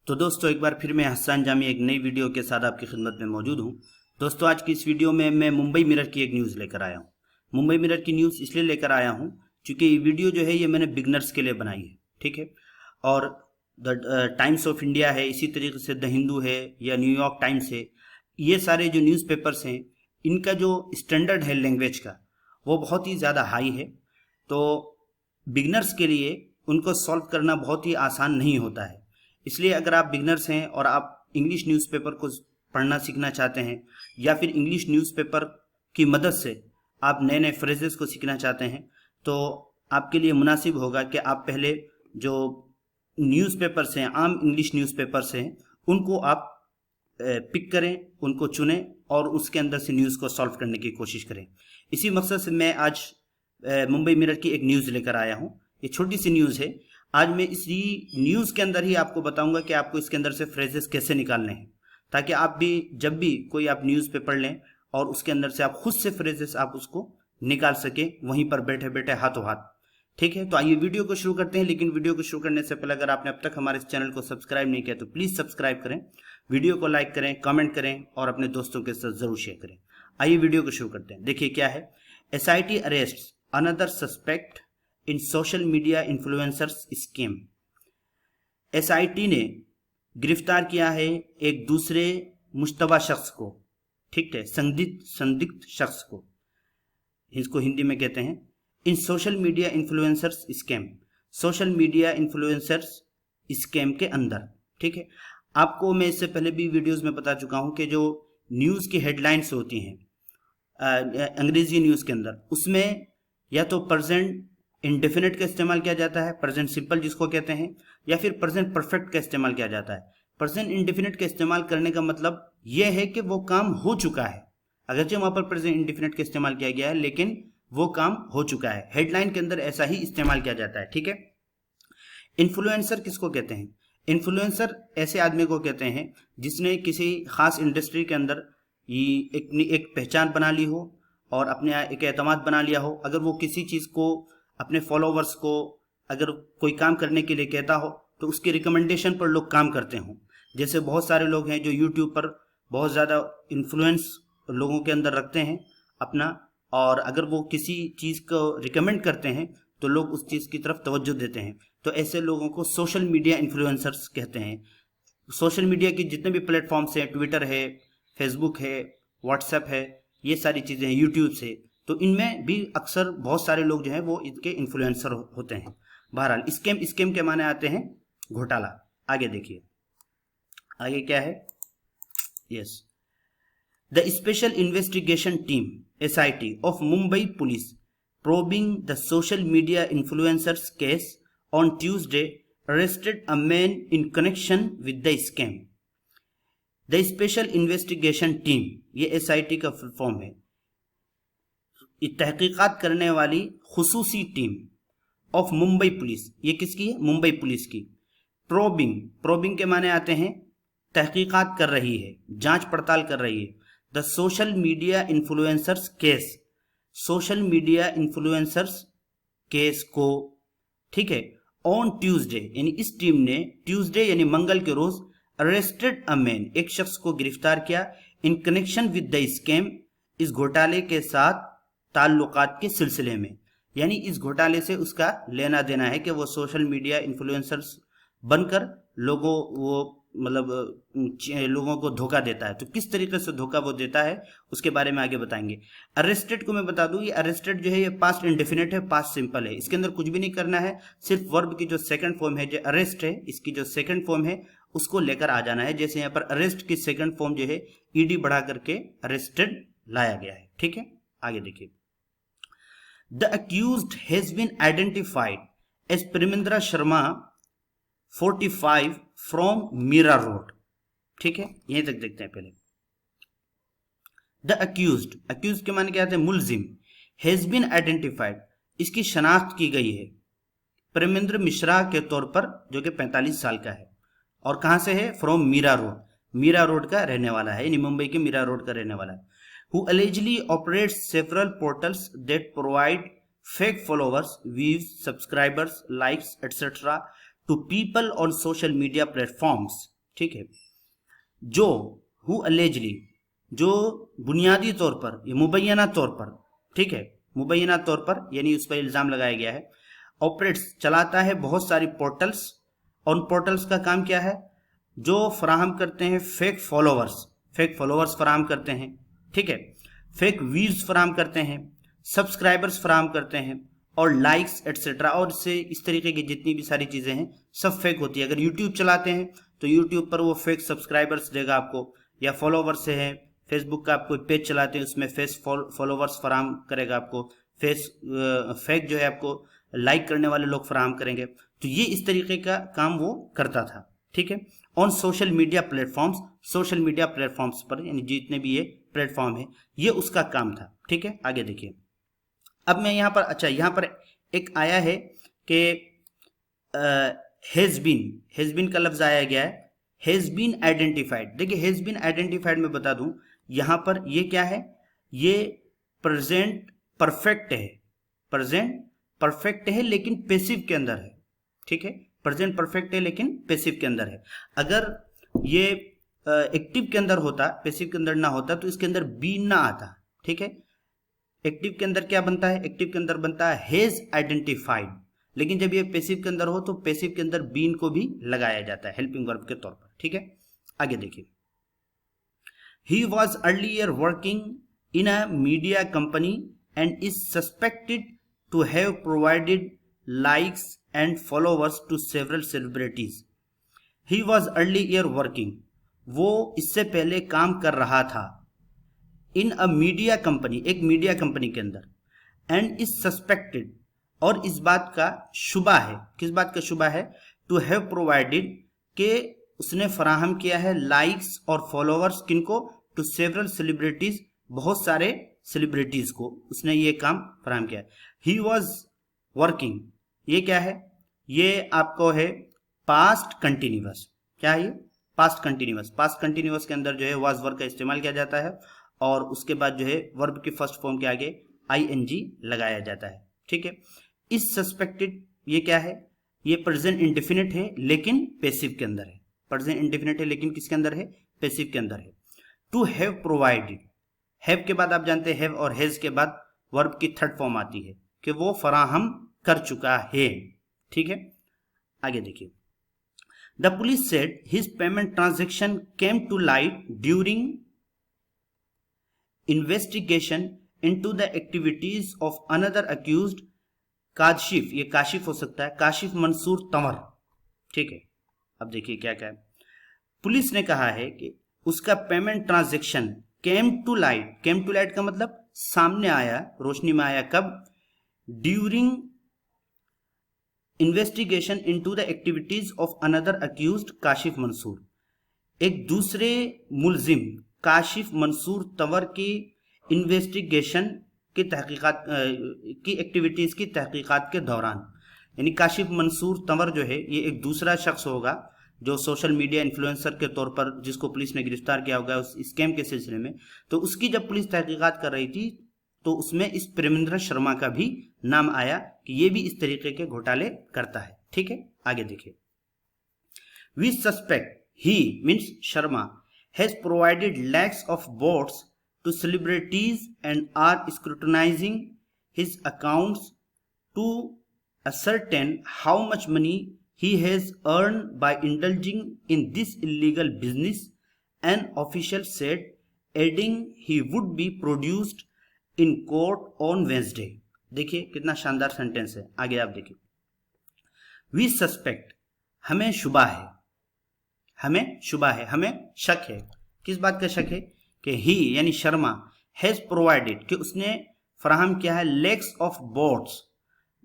तो दोस्तों एक बार फिर मैं हसन जामी एक नई वीडियो के साथ आपकी खिदमत में मौजूद हूं। दोस्तों आज की इस वीडियो में मैं मुंबई मिरर की एक न्यूज़ लेकर आया हूं। मुंबई मिरर की न्यूज़ इसलिए लेकर आया हूं क्योंकि ये वीडियो जो है ये मैंने बिगनर्स के लिए बनाई है, ठीक है। और द टाइम्स ऑफ इंडिया है, इसी तरीके से द हिंदू है या न्यूयॉर्क टाइम्स है, ये सारे जो न्यूज़पेपर्स हैं इनका जो स्टैंडर्ड है लैंग्वेज का वो बहुत ही ज़्यादा हाई है। तो बिगनर्स के लिए उनको सॉल्व करना बहुत ही आसान नहीं होता है। इसलिए अगर आप बिगनर्स हैं और आप इंग्लिश न्यूज़पेपर को पढ़ना सीखना चाहते हैं या फिर इंग्लिश न्यूज़पेपर की मदद से आप नए नए फ्रेजेस को सीखना चाहते हैं तो आपके लिए मुनासिब होगा कि आप पहले जो न्यूज़पेपर्स हैं, आम इंग्लिश न्यूज़पेपर्स हैं, उनको आप पिक करें, उनको चुनें और उसके अंदर से न्यूज़ को सॉल्व करने की कोशिश करें। इसी मकसद से मैं आज मुंबई मिरर की एक न्यूज़ लेकर आया हूँ। ये छोटी सी न्यूज़ है। आज मैं इसी न्यूज़ के अंदर ही आपको बताऊंगा कि आपको इसके अंदर से फ्रेजेस कैसे निकालने हैं, ताकि आप भी जब भी कोई आप न्यूज़ पेपर लें और उसके अंदर से आप खुद से फ्रेजेस आप उसको निकाल सके वहीं पर बैठे बैठे हाथों हाथ, ठीक है। तो आइए वीडियो को शुरू करते हैं। लेकिन वीडियो को शुरू करने से पहले अगर आपने अब तक हमारे इस चैनल को सब्सक्राइब नहीं किया तो प्लीज़ सब्सक्राइब करें, वीडियो को लाइक करें, कमेंट करें और अपने दोस्तों के साथ ज़रूर शेयर करें। आइए वीडियो को शुरू करते हैं। देखिए क्या है। SIT arrest another suspect in social media influencers scheme. SIT ने गिरफ्तार किया है एक दूसरे मुश्तबा शख्स को, ठीक है, संदिग्ध शख्स को, इसको हिंदी में कहते हैं in social media influencers scam, social media influencers scam के अंदर, ठीक है। आपको मैं इससे पहले भी वीडियोस में बता चुका हूं कि जो न्यूज़ की हेडलाइंस होती हैं अंग्रेजी न्यूज़ के अंदर, उसमें या तो प्रेजेंट इंडेफिनिट का इस्तेमाल किया जाता है, प्रेजेंट सिंपल जिसको कहते हैं, या फिर प्रेजेंट परफेक्ट का इस्तेमाल किया जाता है। प्रेजेंट इंडेफिनिट का इस्तेमाल करने का मतलब यह है कि वो काम हो चुका है, अगरचे वहां पर प्रेजेंट इंडेफिनिट का इस्तेमाल किया गया है लेकिन वो काम हो चुका है। हेडलाइन के अंदर ऐसा ही इस्तेमाल किया जाता है, ठीक है। इन्फ्लुएंसर किसको कहते हैं? इन्फ्लुएंसर ऐसे आदमी को कहते हैं जिसने किसी खास इंडस्ट्री के अंदर एक पहचान बना ली हो और अपने एक एतमाद बना लिया हो। अगर वो किसी चीज़ को अपने फॉलोवर्स को अगर कोई काम करने के लिए कहता हो तो उसकी रिकमेंडेशन पर लोग काम करते हों। जैसे बहुत सारे लोग हैं जो यूट्यूब पर बहुत ज़्यादा इन्फ्लुएंस लोगों के अंदर रखते हैं अपना, और अगर वो किसी चीज़ को रिकमेंड करते हैं तो लोग उस चीज़ की तरफ तवज्जो देते हैं। तो ऐसे लोगों को सोशल मीडिया इन्फ्लुएंसर्स कहते हैं। सोशल मीडिया के जितने भी प्लेटफॉर्म्स हैं, ट्विटर है, फेसबुक है, व्हाट्सएप है, ये सारी चीज़ें हैं, यूट्यूब से, तो इनमें भी अक्सर बहुत सारे लोग जो हैं वो इनके इन्फ्लुएंसर होते हैं। बहरहाल स्कैम के माने आते हैं घोटाला। आगे देखिए, आगे क्या है। Yes, the special investigation team SIT of Mumbai police probing the social media influencers case on Tuesday arrested a man in connection with the scam. The special investigation team, ये SIT का फुल फॉर्म है, तहकीकात करने वाली खुसूसी team of Mumbai police. ये किसकी है? Mumbai police की। प्रोबिंग के माने आते हैं तहकीकात कर रही है, जांच पड़ताल कर रही है। The social media influencers case, social media influencers case को, ठीक है। ऑन ट्यूसडे, यानी इस टीम ने ट्यूसडे यानी मंगल के रोज अरेस्टेड अ मैन, एक शख्स को गिरफ्तार किया, in connection with the scam, इस घोटाले के साथ ताल्लुकात के सिलसिले में। यानी इस घोटाले से उसका लेना देना है कि वो सोशल मीडिया इन्फ्लुएंसर्स बनकर लोगों को धोखा देता है। तो किस तरीके से धोखा वो देता है उसके बारे में आगे बताएंगे। अरेस्टेड को मैं बता दूं, ये अरेस्टेड जो है ये पास्ट इंडेफिनिट है, पास्ट सिंपल है, इसके अंदर कुछ भी नहीं करना है, सिर्फ वर्ब की जो सेकंड फॉर्म है जो अरेस्ट है, इसकी जो सेकंड फॉर्म है उसको लेकर आ जाना है। जैसे यहाँ पर अरेस्ट की सेकंड फॉर्म जो है ED बढ़ा करके अरेस्टेड लाया गया है, ठीक है। आगे देखिए, the accused has been identified as Premendra Sharma 45 from Mira Road, ठीक है। यहीं तक देखते हैं पहले। द अक्यूज्ड के माने क्या आते हैं? मुलजिम। हैज बीन आइडेंटिफाइड, इसकी शनाख्त की गई है प्रेमेंद्र मिश्रा के तौर पर, जो कि 45 साल का है और कहां से है? From Mira Road, Mira Road का रहने वाला है, यानी मुंबई के मीरा रोड का रहने वाला है। Who allegedly operates several portals that provide fake followers, views, subscribers, likes, etc. to people on social media platforms ठीक है, जो हु अलेजली, जो बुनियादी तौर पर, ये मुबैना तौर पर, ठीक है, मुबैना तौर पर यानी उस पर इल्ज़ाम लगाया गया है, ऑपरेट्स चलाता है बहुत सारी पोर्टल्स, और उन पोर्टल्स का काम क्या है, जो फराहम करते हैं फेक फॉलोवर्स फराहम करते हैं, ठीक है, फेक व्यूज फराहम करते हैं, सब्सक्राइबर्स फराहम करते हैं, और लाइक्स एटसेट्रा, और इससे इस तरीके की जितनी भी सारी चीज़ें हैं सब फेक होती है। अगर यूट्यूब चलाते हैं तो यूट्यूब पर वो फेक सब्सक्राइबर्स देगा आपको, या फॉलोवर्स से है, फेसबुक का आप कोई पेज चलाते हैं उसमें फेस फॉलोवर्स फराहम करेगा आपको, फेक जो है आपको लाइक करने वाले लोग फराहम करेंगे। तो ये इस तरीके का काम वो करता था, ठीक है, ऑन सोशल मीडिया प्लेटफॉर्म्स पर, यानी जितने भी ये प्लेटफॉर्म है ये उसका काम था, ठीक है। आगे देखिए, अब मैं यहाँ पर, अच्छा यहाँ पर एक आया है कि हैज बीन का लफ्ज आया गया है, हैज बीन आइडेंटिफाइड। देखिए हैज बीन आइडेंटिफाइड में बता दूं, यहाँ पर ये क्या है, ये प्रेजेंट परफेक्ट है लेकिन पैसिव के अंदर है, ठीक है, प्रेजेंट परफेक्ट है लेकिन पैसिव के अंदर है। अगर ये एक्टिव के अंदर होता, पैसिव के अंदर ना होता तो इसके अंदर बीन ना आता, ठीक है। एक्टिव के अंदर क्या बनता है, एक्टिव के अंदर बनता है हैज आइडेंटिफाइड, लेकिन जब ये पैसिव के अंदर हो तो पैसिव के अंदर बीन को भी लगाया जाता है हेल्पिंग वर्ब के तौर पर, ठीक है। आगे देखिए, he was earlier working in a media company and is suspected to have provided likes and followers to several celebrities. He was earlier working, वो इससे पहले काम कर रहा था, इन अ मीडिया कंपनी, एक मीडिया कंपनी के अंदर, एंड इज सस्पेक्टेड, और इस बात का शुबा है, किस बात का शुबा है, टू हैव प्रोवाइडेड, के उसने फराहम किया है लाइक्स और फॉलोवर्स, किनको, टू सेवरल सेलिब्रिटीज, बहुत सारे सेलिब्रिटीज को उसने ये काम फराहम किया। ही वॉज वर्किंग, ये क्या है, ये आपको है पास्ट कंटिन्यूअस, क्या है ये, पास्ट कंटिन्यूअस के अंदर जो है वॉज वर्ब का इस्तेमाल किया जाता है, और उसके बाद जो है वर्ब की फर्स्ट फॉर्म के आगे आईएनजी लगाया जाता है, ठीक है। इस सस्पेक्टेड, ये क्या है, ये प्रेजेंट इंडेफिनिट है लेकिन पैसिव के अंदर है, प्रेजेंट इंडेफिनिट है लेकिन किसके अंदर है, पैसिव के अंदर है। टू हैव प्रोवाइडेड, हैव के बाद आप जानते हैं हैव और हैज के बाद वर्ब की थर्ड फॉर्म आती है कि वो फराहम कर चुका है, ठीक है। आगे देखिए, the police said his payment transaction came to light during investigation into the activities of another accused Kashif, ये काशिफ हो सकता है, काशिफ मंसूर तंवर, ठीक है। अब देखिए क्या क्या है, पुलिस ने कहा है कि उसका payment transaction came to light का मतलब सामने आया, रोशनी में आया, कब, during investigation into the activities of another accused Kashif Mansoor, एक दूसरे मुलजिम काशिफ मंसूर तंवर की इन्वेस्टिगेशन की तहकीकात की एक्टिविटीज की तहकीकात के दौरान, यानी काशिफ मंसूर तंवर जो है ये एक दूसरा शख्स होगा जो सोशल मीडिया इन्फ्लुएंसर के तौर पर जिसको पुलिस ने गिरफ्तार किया होगा उस स्कैम के सिलसिले में, तो उसकी जब पुलिस तहकीकात कर रही थी तो उसमें इस प्रेमेंद्र शर्मा का भी नाम आया कि ये भी इस तरीके के घोटाले करता है, ठीक है। आगे देखिए, we suspect, he means Sharma, has provided lakhs of bots to celebrities and are scrutinizing his accounts to ascertain how much money he has earned by indulging in this illegal business, an official said, adding he would be produced in court on Wednesday। देखिए कितना शानदार sentence है, आगे आप देखिए, we suspect, हमें शुबा है, हमें शक है, किस बात का शक है, कि ही यानी शर्मा, हैज प्रोवाइडेड, कि उसने फराहम किया है, लेक्स ऑफ बोट्स,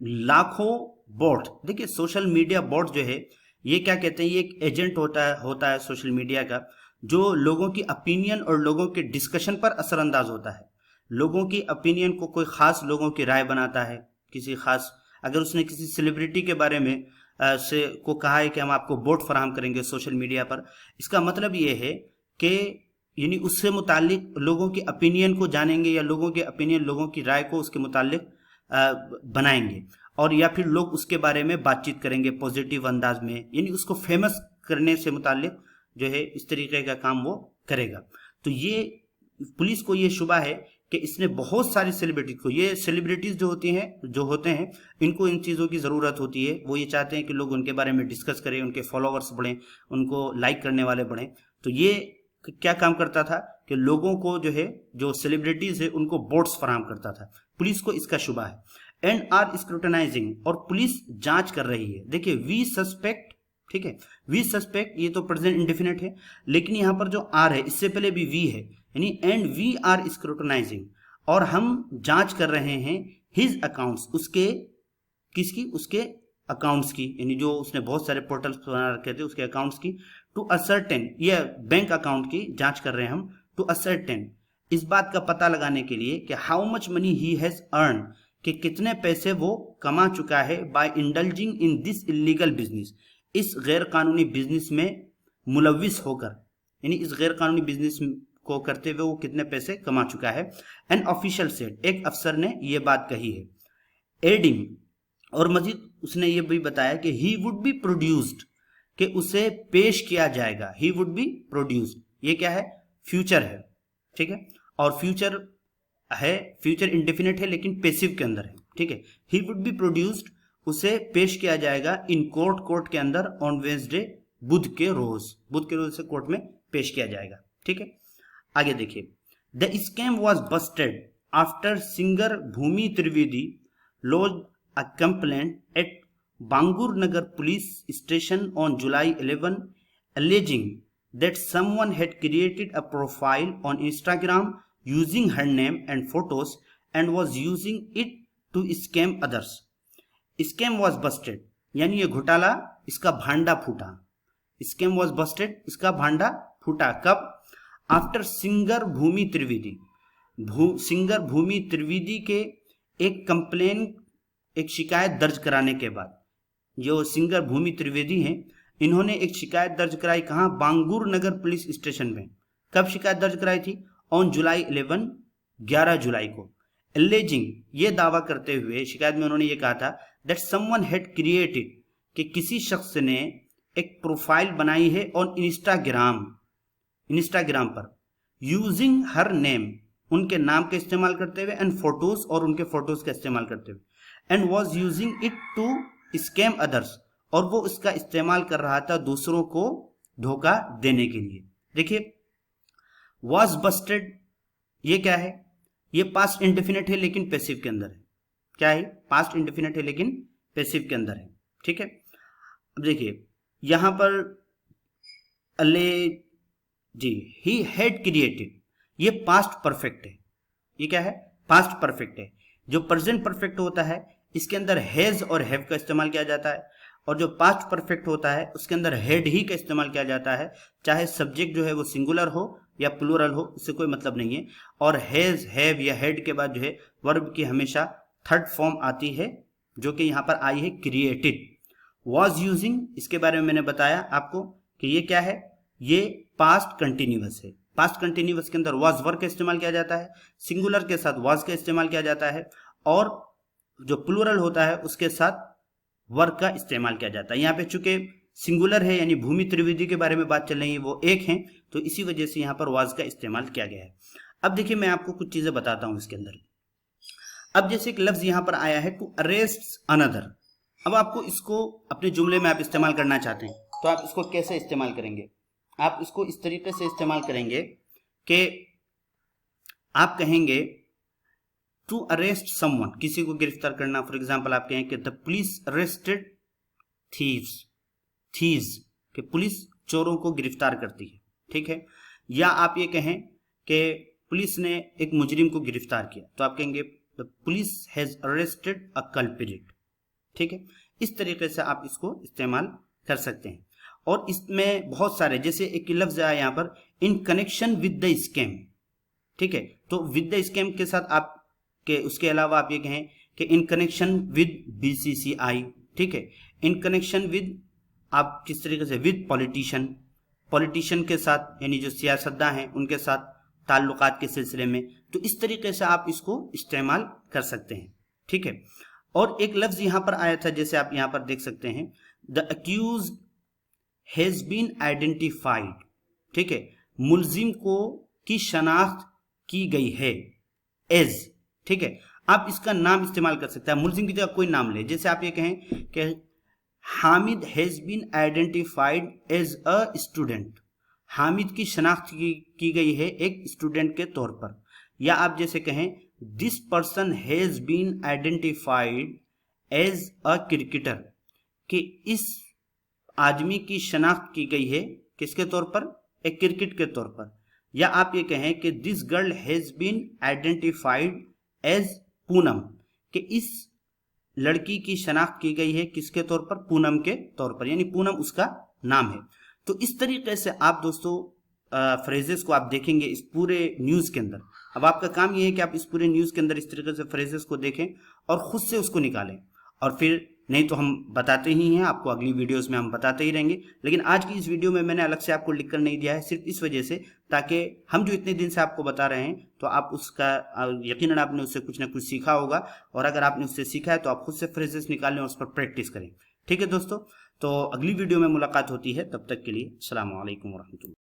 लाखों बोट। देखिए सोशल मीडिया बोट जो है ये क्या कहते हैं, ये एक एजेंट होता है सोशल मीडिया का, जो लोगों की ओपिनियन और लोगों के डिस्कशन पर असरअंदाज होता है, लोगों की ओपिनियन को, कोई खास लोगों की राय बनाता है, किसी खास, अगर उसने किसी सेलिब्रिटी के बारे में से को कहा है कि हम आपको बोट फराहम करेंगे सोशल मीडिया पर, इसका मतलब ये है कि यानी उससे मुतालिक लोगों की ओपिनियन को जानेंगे, या लोगों के ओपिनियन, लोगों की राय को उसके मुतालिक बनाएंगे, और या फिर लोग उसके बारे में बातचीत करेंगे पॉजिटिव अंदाज में, यानी उसको फेमस करने से मुतालिक जो है इस तरीके का काम वो करेगा। तो ये पुलिस को ये शुबा है कि इसने बहुत सारी सेलिब्रिटी को, ये सेलिब्रिटीज जो होते हैं इनको इन चीज़ों की ज़रूरत होती है। वो ये चाहते हैं कि लोग उनके बारे में डिस्कस करें, उनके फॉलोअर्स बढ़ें, उनको लाइक करने वाले बढ़ें। तो ये क्या काम करता था कि लोगों को जो है, जो सेलिब्रिटीज है उनको वोट्स फराहम करता था। पुलिस को इसका शुबा है। एंड आर स्क्रूटनाइजिंग, और पुलिस जांच कर रही है। देखिए वी सस्पेक्ट, ठीक है, वी सस्पेक्ट ये तो प्रेजेंट इंडेफिनिट है, लेकिन यहां पर जो आर है इससे पहले भी वी है, यानी एंड वी आर स्क्रूटनाइजिंग, और हम जांच कर रहे हैं हिज अकाउंट्स, उसके किसकी, उसके अकाउंट्स की, यानी जो उसने बहुत सारे पोर्टल्स बना रखे थे उसके अकाउंट्स की। टू असर्टेन, ये बैंक अकाउंट की जांच कर रहे हैं हम। टू असर्टेन, इस बात का पता लगाने के लिए कि how much money he has earn, कि कितने पैसे वो कमा चुका है by indulging in this illegal business, इस गैर कानूनी बिजनेस में मुलविस होकर, यानी इस गैर कानूनी बिजनेस को करते हुए वो कितने पैसे कमा चुका है। एन ऑफिशियल सेड, एक अफसर ने ये बात कही है। एडिंग, और मजीद उसने ये भी बताया कि ही वुड बी प्रोड्यूस्ड, कि उसे पेश किया जाएगा। ही वुड बी प्रोड्यूस्ड, ये क्या है, फ्यूचर है, ठीक है, और फ्यूचर है, फ्यूचर इंडेफिनिट है लेकिन पैसिव के अंदर है, ठीक है। ही वुड बी प्रोड्यूस्ड, उसे पेश किया जाएगा इन कोर्ट के अंदर ऑन वेंसडे, बुध के रोज से कोर्ट में पेश किया जाएगा, ठीक है। आगे देखिए, the scam was busted after singer Bhumi Trivedi launched a complaint at Bangur Nagar police station on July 11, alleging that someone had created a profile on Instagram using her name and photos and was using it to scam others. Scam was busted, यानी ये घोटाला, इसका भांडा फूटा। Scam was busted, इसका भांडा फूटा कब? After singer Bhumi Trivedi, singer Bhumi Trivedi के एक कंप्लेन, एक शिकायत दर्ज कराने के बाद। जो सिंगर भूमि त्रिवेदी हैं, इन्होंने एक शिकायत दर्ज कराई कहाँ? बांगुर नगर पुलिस स्टेशन में। कब शिकायत दर्ज कराई थी? ऑन July 11, 11 जुलाई को। एलिजिंग, ये दावा करते हुए शिकायत में उन्होंने ये कहा था दैट समवन हैड क्रिएटेड, कि किसी शख्स ने एक प्रोफाइल बनाई है ऑन इंस्टाग्राम पर, यूजिंग हर नेम, उनके नाम का इस्तेमाल करते हुए, एंड फोटोज, और उनके फोटोज का इस्तेमाल करते हुए, and was using it to scam others, और वो इसका इस्तेमाल कर रहा था दूसरों को धोखा देने के लिए। देखिए वॉज बस्टेड, ये क्या है? ये पास्ट इंडेफिनिट है लेकिन पैसिव के अंदर है। क्या है? पास्ट इंडेफिनिट है लेकिन पैसिव के अंदर है, ठीक है। अब देखिए यहां पर जी, ही हैड क्रिएटेड, ये पास्ट परफेक्ट है। ये क्या है? पास्ट परफेक्ट है। जो प्रेजेंट परफेक्ट होता है इसके अंदर हैज और हैव का इस्तेमाल किया जाता है, और जो पास्ट परफेक्ट होता है उसके अंदर हैड ही का इस्तेमाल किया जाता है, चाहे सब्जेक्ट जो है वो सिंगुलर हो या प्लूरल हो, उससे कोई मतलब नहीं है। और हैज, हैव या हैड के बाद जो है वर्ब की हमेशा थर्ड फॉर्म आती है, जो कि यहाँ पर आई है क्रिएटेड। वॉज यूजिंग, इसके बारे में मैंने बताया आपको कि ये क्या है, ये पास्ट कंटिन्यूअस है। पास्ट कंटिन्यूअस के अंदर वॉज वर्ब का इस्तेमाल किया जाता है, सिंगुलर के साथ वॉज का इस्तेमाल किया जाता है, और जो प्लूरल होता है उसके साथ वर्ब का इस्तेमाल किया जाता है। यहाँ पे चूंकि सिंगुलर है यानी भूमि त्रिवेदी के बारे में बात चल रही है, वो एक है, तो इसी वजह से यहाँ पर वॉज का इस्तेमाल किया गया है। अब देखिए मैं आपको कुछ चीजें बताता हूं इसके अंदर। अब जैसे एक लफ्ज यहाँ पर आया है टू अरेस्ट अनदर, अब आपको इसको अपने जुमले में आप इस्तेमाल करना चाहते हैं तो आप इसको कैसे इस्तेमाल करेंगे? आप इसको इस तरीके से इस्तेमाल करेंगे कि आप कहेंगे टू अरेस्ट समवन, किसी को गिरफ्तार करना। फॉर एग्जांपल आप कहें कि द पुलिस अरेस्टेड थीव्स, कि पुलिस चोरों को गिरफ्तार करती है, ठीक है। या आप ये कहें कि पुलिस ने एक मुजरिम को गिरफ्तार किया, तो आप कहेंगे the police has arrested a culprit, ठीक है। इस तरीके से आप इसको इस्तेमाल कर सकते हैं। और इसमें बहुत सारे, जैसे एक लफ्ज आया यहाँ पर in connection with the scam, ठीक है। तो विद द स्कैम के साथ आप के उसके अलावा आप ये कहें कि इन कनेक्शन विद BCCI, ठीक है। इन कनेक्शन विद, आप किस तरीके से, विद पॉलिटिशियन के साथ, यानी जो सियासतदान हैं उनके साथ ताल्लुकात के सिलसिले में, तो इस तरीके से आप इसको इस्तेमाल कर सकते हैं, ठीक है। और एक लफ्ज यहां पर आया था, जैसे आप यहां पर देख सकते हैं, the accuse has been identified, ठीक है, मुलजिम को की शनाख्त की गई है एज, ठीक है। आप इसका नाम इस्तेमाल कर सकते हैं, मुलजिम की जगह कोई नाम ले, जैसे आप ये कहें कि Hamid has been identified as a student, Hamid की शनाख्त की गई है एक स्टूडेंट के तौर पर। या आप जैसे कहें this person has been identified as a cricketer, कि इस आदमी की शनाख्त की गई है किसके तौर पर, एक क्रिकेट के तौर पर। या आप ये कहें कि this girl has been identified as Poonam, कि इस लड़की की शनाख्त की गई है किसके तौर पर, पूनम के तौर पर, यानी पूनम उसका नाम है। तो इस तरीके से आप दोस्तों फ्रेजेस को आप देखेंगे इस पूरे न्यूज के अंदर। अब आपका काम यह है कि आप इस पूरे न्यूज के अंदर इस तरीके से फ्रेजेस को देखें और खुद से उसको निकालें, और फिर नहीं तो हम बताते ही हैं आपको, अगली वीडियोस में हम बताते ही रहेंगे। लेकिन आज की इस वीडियो में मैंने अलग से आपको लिख कर नहीं दिया है, सिर्फ इस वजह से ताकि हम जो इतने दिन से आपको बता रहे हैं तो आप उसका यकीनन आपने उससे कुछ ना कुछ सीखा होगा, और अगर आपने उससे सीखा है तो आप खुद से फ्रेजेस निकालें और उस पर प्रैक्टिस करें। ठीक है दोस्तों, तो अगली वीडियो में मुलाकात होती है, तब तक के लिए अस्सलाम वालेकुम वरहमतुल्लाह।